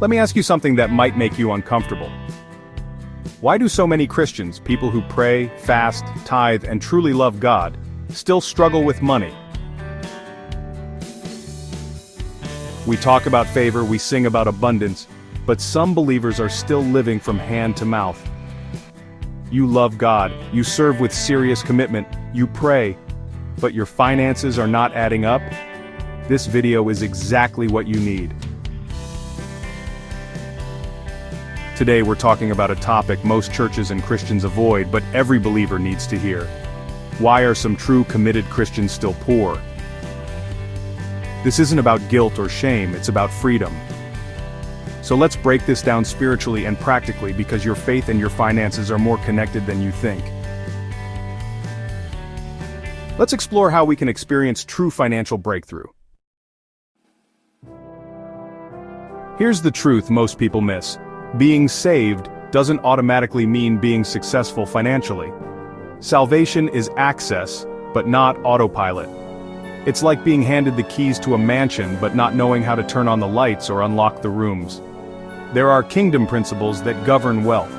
Let me ask you something that might make you uncomfortable. Why do so many Christians, people who pray, fast, tithe, and truly love God, still struggle with money? We talk about favor, we sing about abundance, but some believers are still living from hand to mouth. You love God, you serve with serious commitment, you pray, but your finances are not adding up? This video is exactly what you need. Today we're talking about a topic most churches and Christians avoid, but every believer needs to hear. Why are some true committed Christians still poor? This isn't about guilt or shame, it's about freedom. So let's break this down spiritually and practically, because your faith and your finances are more connected than you think. Let's explore how we can experience true financial breakthrough. Here's the truth most people miss. Being saved doesn't automatically mean being successful financially. Salvation is access, but not autopilot. It's like being handed the keys to a mansion but not knowing how to turn on the lights or unlock the rooms. There are kingdom principles that govern wealth.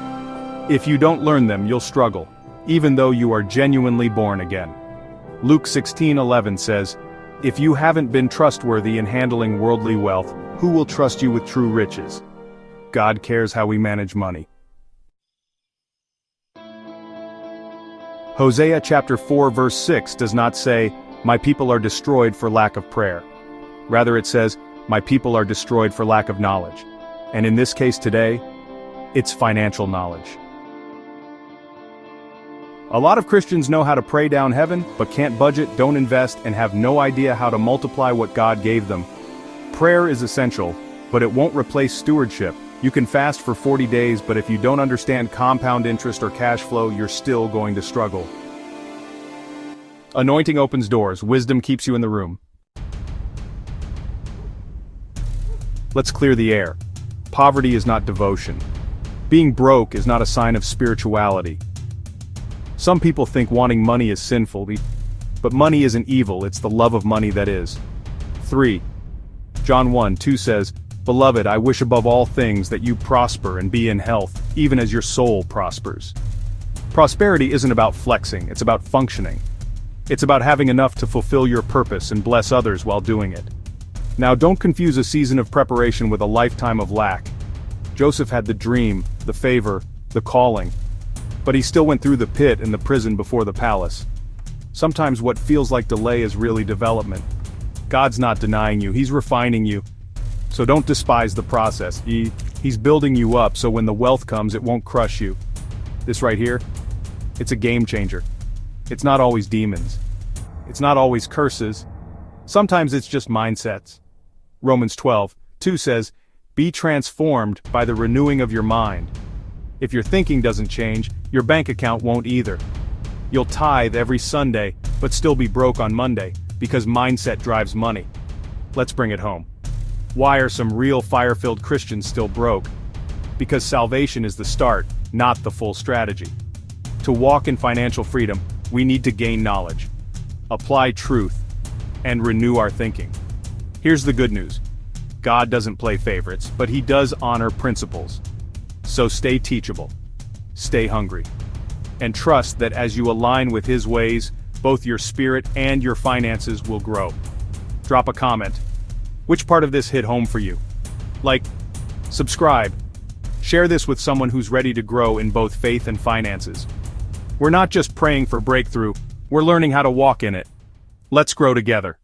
If you don't learn them, you'll struggle, even though you are genuinely born again. Luke 16:11 says, "If you haven't been trustworthy in handling worldly wealth, who will trust you with true riches?" God cares how we manage money. Hosea chapter 4 verse 6 does not say, "My people are destroyed for lack of prayer." Rather it says, "My people are destroyed for lack of knowledge." And in this case today, it's financial knowledge. A lot of Christians know how to pray down heaven, but can't budget, don't invest, and have no idea how to multiply what God gave them. Prayer is essential, but it won't replace stewardship. You can fast for 40 days, but if you don't understand compound interest or cash flow, you're still going to struggle. Anointing opens doors, wisdom keeps you in the room. Let's clear the air. Poverty is not devotion. Being broke is not a sign of spirituality. Some people think wanting money is sinful, but money isn't evil, it's the love of money that is. 3. John 1:2 says, "Beloved, I wish above all things that you prosper and be in health, even as your soul prospers." Prosperity isn't about flexing, it's about functioning. It's about having enough to fulfill your purpose and bless others while doing it. Now don't confuse a season of preparation with a lifetime of lack. Joseph had the dream, the favor, the calling, but he still went through the pit and the prison before the palace. Sometimes what feels like delay is really development. God's not denying you, He's refining you. So don't despise the process. He's building you up so when the wealth comes it won't crush you. This right here, it's a game changer. It's not always demons. It's not always curses. Sometimes it's just mindsets. Romans 12:2 says, "Be transformed by the renewing of your mind." If your thinking doesn't change, your bank account won't either. You'll tithe every Sunday, but still be broke on Monday, because mindset drives money. Let's bring it home. Why are some real fire-filled Christians still broke? Because salvation is the start, not the full strategy. To walk in financial freedom, we need to gain knowledge, apply truth, and renew our thinking. Here's the good news. God doesn't play favorites, but He does honor principles. So stay teachable, stay hungry, and trust that as you align with His ways, both your spirit and your finances will grow. Drop a comment. Which part of this hit home for you? Like, subscribe, share this with someone who's ready to grow in both faith and finances. We're not just praying for breakthrough, we're learning how to walk in it. Let's grow together.